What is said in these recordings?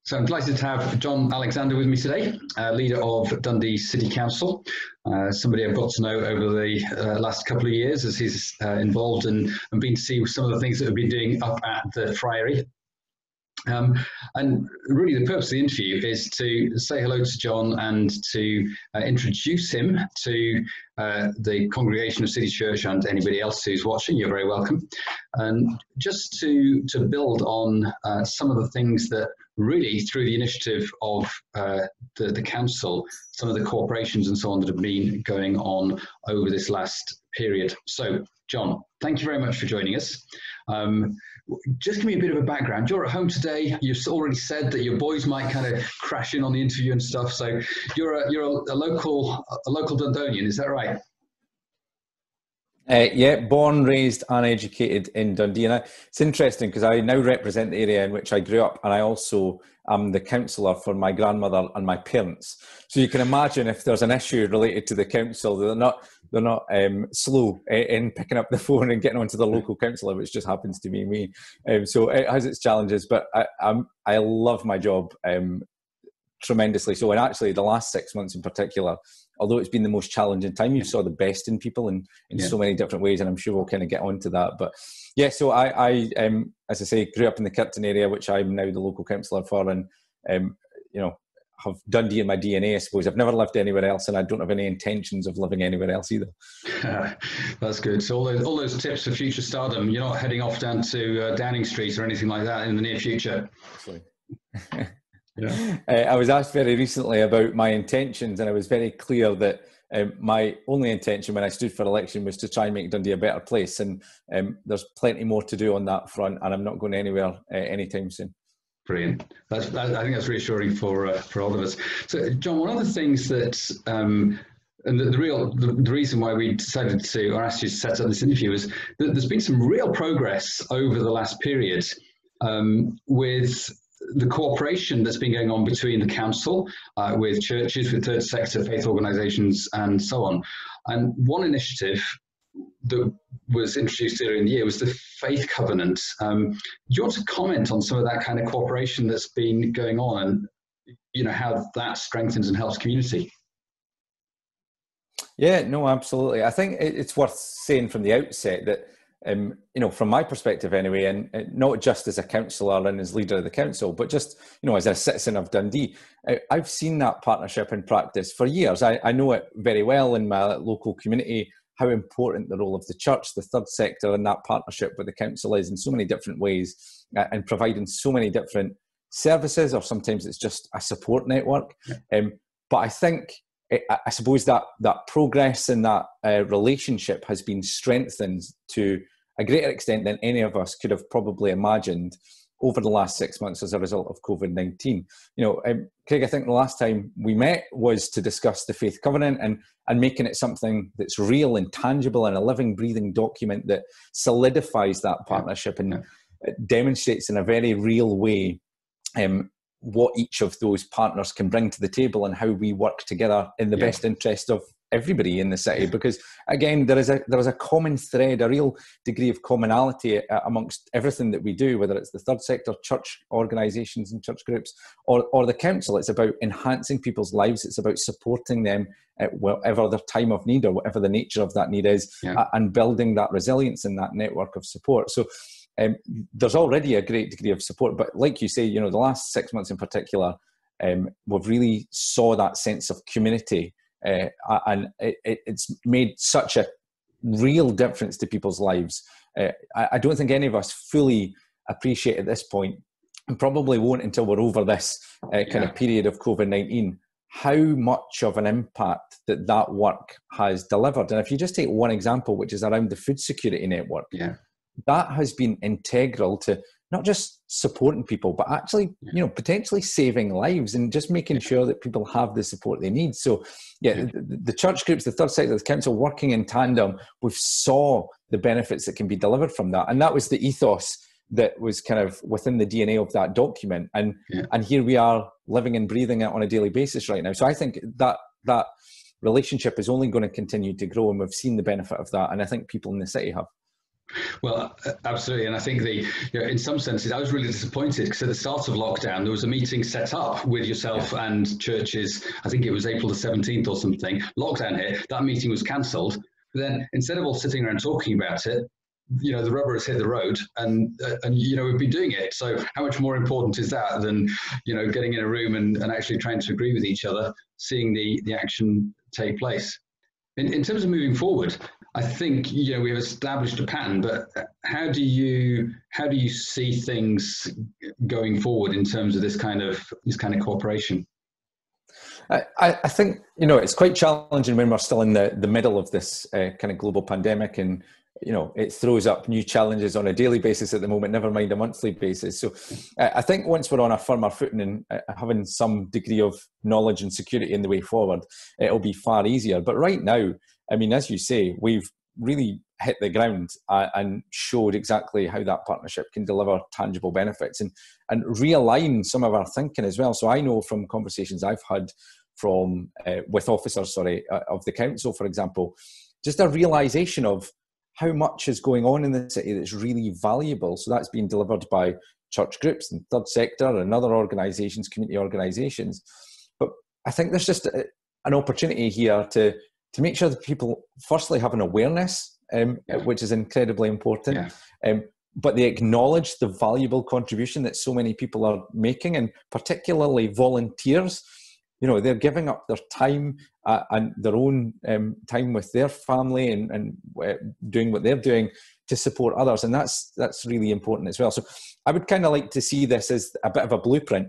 So I'm delighted to have John Alexander with me today, leader of Dundee City Council, somebody I've got to know over the last couple of years as he's involved and been to see some of the things that we've been doing up at the Friary. And really the purpose of the interview is to say hello to John and to introduce him to the congregation of City Church and anybody else who's watching. You're very welcome. And just to build on some of the things that really through the initiative of the council, some of the corporations and so on that have been going on over this last period. So John, thank you very much for joining us. Just give me a bit of a background. You're at home today. You've already said that your boys might kind of crash in on the interview and stuff. So you're a local Dundonian, is that right? Yeah, born, raised and educated in Dundee. And it's interesting because I now represent the area in which I grew up, and I also am the councillor for my grandmother and my parents. So you can imagine if there's an issue related to the council, they're not slow in picking up the phone and getting onto the local councillor, which just happens to be me. So it has its challenges, but I love my job tremendously. So, and actually the last 6 months in particular, although it's been the most challenging time, you saw the best in people in so many different ways, and I'm sure we'll kind of get onto that. But yeah, so I as I say, grew up in the Kirton area, which I'm now the local councillor for, and have Dundee in my DNA, I suppose. I've never lived anywhere else, and I don't have any intentions of living anywhere else either. That's good. So all those tips for future stardom, you're not heading off down to Downing Street or anything like that in the near future? Yeah. I was asked very recently about my intentions, and I was very clear that my only intention when I stood for election was to try and make Dundee a better place, and there's plenty more to do on that front, and I'm not going anywhere anytime soon. Brilliant. I think that's reassuring for all of us. So, John, one of the things that and the reason why we decided to, or asked you to set up this interview, is that there's been some real progress over the last period with the cooperation that's been going on between the council, with churches, with third sector, faith organisations, and so on. And one initiative that was introduced earlier in the year was the Faith Covenant. Do you want to comment on some of that kind of cooperation that's been going on, and how that strengthens and helps community? Yeah, no, absolutely. I think it's worth saying from the outset that from my perspective anyway, and not just as a councillor and as leader of the council, but just, as a citizen of Dundee, I've seen that partnership in practice for years. I know it very well in my local community, how important the role of the church, the third sector, and that partnership with the council is in so many different ways, and providing so many different services, or sometimes it's just a support network. But I think, I suppose that progress and that relationship has been strengthened to a greater extent than any of us could have probably imagined over the last 6 months as a result of COVID-19. Craig, I think the last time we met was to discuss the Faith Covenant and making it something that's real and tangible and a living, breathing document that solidifies that partnership and demonstrates in a very real way what each of those partners can bring to the table and how we work together in the best interest of everybody in the city. Because again, there is a common thread, a real degree of commonality amongst everything that we do, whether it's the third sector, church organisations and church groups, or the council. It's about enhancing people's lives. It's about supporting them at whatever their time of need or whatever the nature of that need is, and building that resilience in that network of support. So there's already a great degree of support, but like you say, the last 6 months in particular, we've really saw that sense of community, and it's made such a real difference to people's lives. I don't think any of us fully appreciate at this point, and probably won't until we're over this kind of period of COVID-19, how much of an impact that work has delivered. And if you just take one example, which is around the food security network, that has been integral to not just supporting people, but actually, potentially saving lives and just making sure that people have the support they need. So, the church groups, the third sector, the council working in tandem, we've saw the benefits that can be delivered from that. And that was the ethos that was kind of within the DNA of that document. And here we are living and breathing it on a daily basis right now. So I think that relationship is only going to continue to grow, and we've seen the benefit of that. And I think people in the city have. Well, absolutely. And I think in some senses, I was really disappointed because at the start of lockdown, there was a meeting set up with yourself and churches. I think it was April the 17th or something. Lockdown hit, that meeting was cancelled. But then instead of all sitting around talking about it, the rubber has hit the road, and we've been doing it. So how much more important is that than getting in a room and actually trying to agree with each other, seeing the action take place. In terms of moving forward, I think we've established a pattern, but how do you see things going forward in terms of this kind of cooperation? I think it's quite challenging when we're still in the middle of this kind of global pandemic, and it throws up new challenges on a daily basis at the moment, never mind a monthly basis. So I think once we're on a firmer footing and having some degree of knowledge and security in the way forward, it'll be far easier. But right now, I mean, as you say, we've really hit the ground and showed exactly how that partnership can deliver tangible benefits and realign some of our thinking as well. So I know from conversations I've had with officers, of the council, for example, just a realisation of how much is going on in the city that's really valuable. So that's being delivered by church groups and third sector and other organisations, community organisations. But I think there's just an opportunity here to make sure that people firstly have an awareness, which is incredibly important, but they acknowledge the valuable contribution that so many people are making, and particularly volunteers. They're giving up their time and their own time with their family and doing what they're doing to support others. And that's really important as well. So I would kind of like to see this as a bit of a blueprint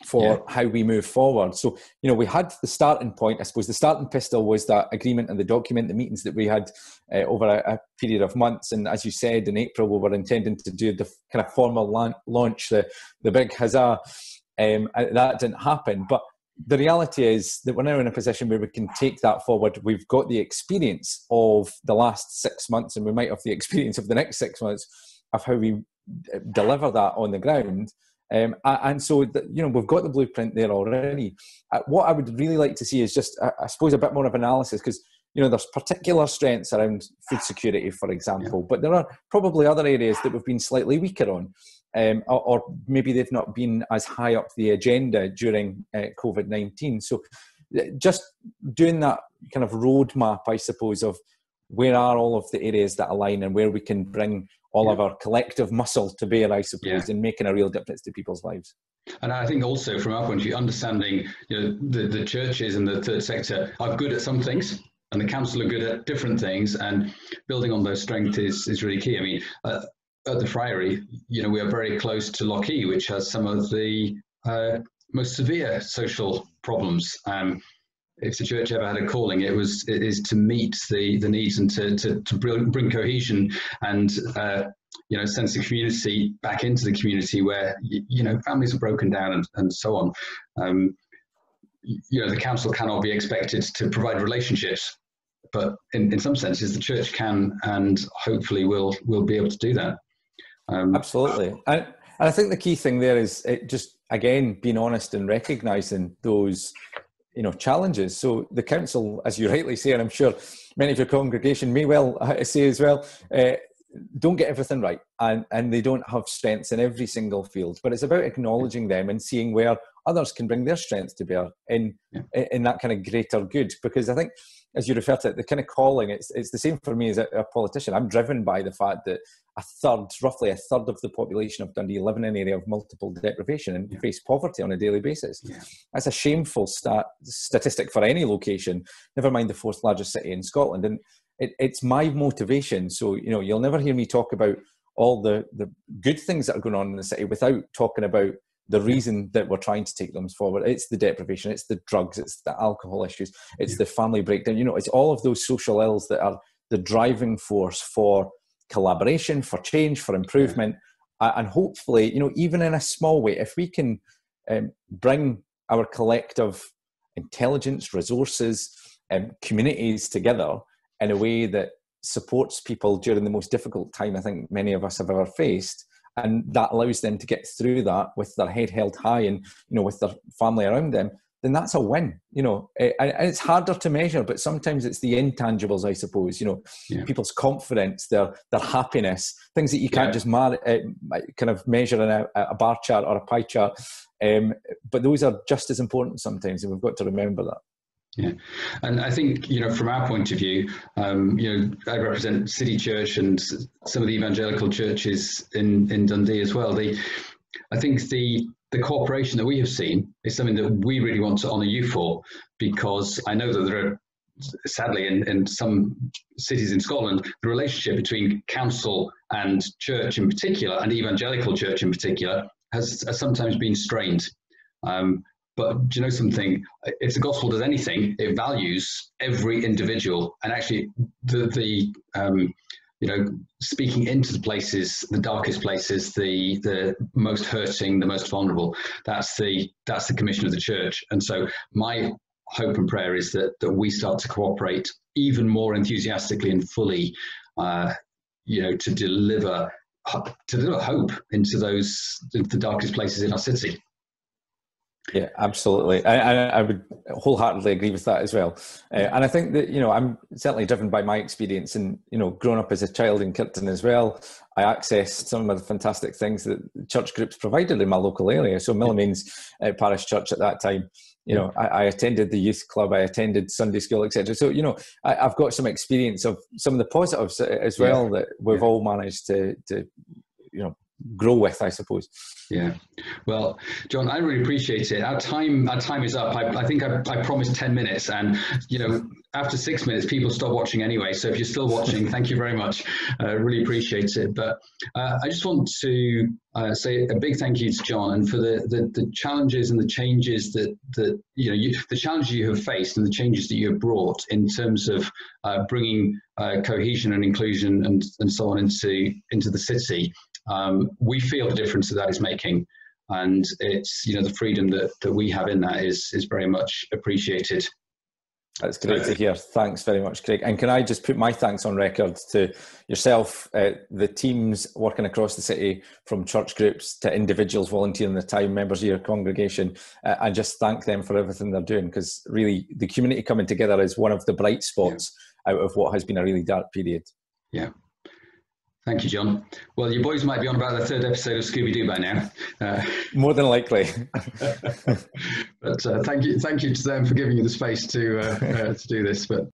for how we move forward. So, we had the starting point. I suppose the starting pistol was that agreement and the document, the meetings that we had over a period of months. And as you said, in April, we were intending to do the kind of formal launch, the big huzzah. That didn't happen. But the reality is that we're now in a position where we can take that forward. We've got the experience of the last 6 months, and we might have the experience of the next 6 months of how we deliver that on the ground. And so, we've got the blueprint there already. What I would really like to see is just, I suppose, a bit more of analysis, because, there's particular strengths around food security, for example, but there are probably other areas that we've been slightly weaker on, or maybe they've not been as high up the agenda during COVID-19. So just doing that kind of roadmap, I suppose, of where are all of the areas that align and where we can bring all of our collective muscle to bear, I suppose, in making a real difference to people's lives. And I think also from our point of view, understanding the churches and the third sector are good at some things, and the council are good at different things, and building on those strengths is really key. I mean, at the Friary, we are very close to Lockheed, which has some of the most severe social problems. If the church ever had a calling, it is to meet the needs and to bring cohesion and sense of community back into the community where families are broken down and so on. The council cannot be expected to provide relationships, but in some senses the church can, and hopefully will be able to do that. Absolutely. And I think the key thing there is just, again, being honest and recognising those challenges. So the council, as you rightly say, and I'm sure many of your congregation may well say as well, don't get everything right, and they don't have strengths in every single field, but it's about acknowledging them and seeing where others can bring their strengths to bear in that kind of greater good. Because I think, as you refer to it, the kind of calling, it's the same for me as a politician. I'm driven by the fact that roughly a third of the population of Dundee live in an area of multiple deprivation and face poverty on a daily basis. That's a shameful statistic for any location, never mind the fourth largest city in Scotland. And it's my motivation. So, you'll never hear me talk about all the good things that are going on in the city without talking about the reason that we're trying to take them forward. It's the deprivation, it's the drugs, it's the alcohol issues, it's the family breakdown. It's all of those social ills that are the driving force for collaboration, for change, for improvement. And hopefully, even in a small way, if we can bring our collective intelligence, resources, communities together in a way that supports people during the most difficult time I think many of us have ever faced, and that allows them to get through that with their head held high and with their family around them, then that's a win, you know. And it's harder to measure, but sometimes it's the intangibles, I suppose, you know, people's confidence, their happiness, things that you can't just kind of measure in a bar chart or a pie chart. But those are just as important sometimes, and we've got to remember that. Yeah, and I think, you know, from our point of view, you know, I represent City Church and some of the evangelical churches in Dundee as well. I think the cooperation that we have seen is something that we really want to honour you for, because I know that there are, sadly, in some cities in Scotland, the relationship between council and church in particular, and evangelical church in particular, has sometimes been strained. But do you know something? If the gospel does anything, it values every individual, and actually you know, speaking into the places, the darkest places, the most hurting, the most vulnerable. That's the commission of the church. And so my hope and prayer is that we start to cooperate even more enthusiastically and fully, you know, to deliver hope into the darkest places in our city. Yeah, absolutely. I would wholeheartedly agree with that as well. And I think that, you know, I'm certainly driven by my experience, and, you know, growing up as a child in Kirton as well, I accessed some of the fantastic things that church groups provided in my local area. So Millimeans Parish Church at that time, you know, I attended the youth club, I attended Sunday school, etc. So, you know, I've got some experience of some of the positives as well that we've all managed to, you know, grow with, I suppose. Yeah. Well, John, I really appreciate it. Our time is up. I think I promised 10 minutes, and, you know, after 6 minutes, people stop watching anyway. So if you're still watching, thank you very much. Really appreciate it. But I just want to say a big thank you to John, and for the challenges and the changes that you know, the challenges you have faced and the changes that you have brought in terms of bringing cohesion and inclusion and so on into the city. We feel the difference that is making, and it's, you know, the freedom that we have in that is very much appreciated. That's great to hear. Thanks very much, Craig. And can I just put my thanks on record to yourself, the teams working across the city, from church groups to individuals volunteering their time, members of your congregation, and just thank them for everything they're doing, because really the community coming together is one of the bright spots out of what has been a really dark period. Yeah. Thank you, John. Well, you boys might be on about the 3rd episode of Scooby-Doo by now. More than likely. But thank you to them for giving you the space to do this. But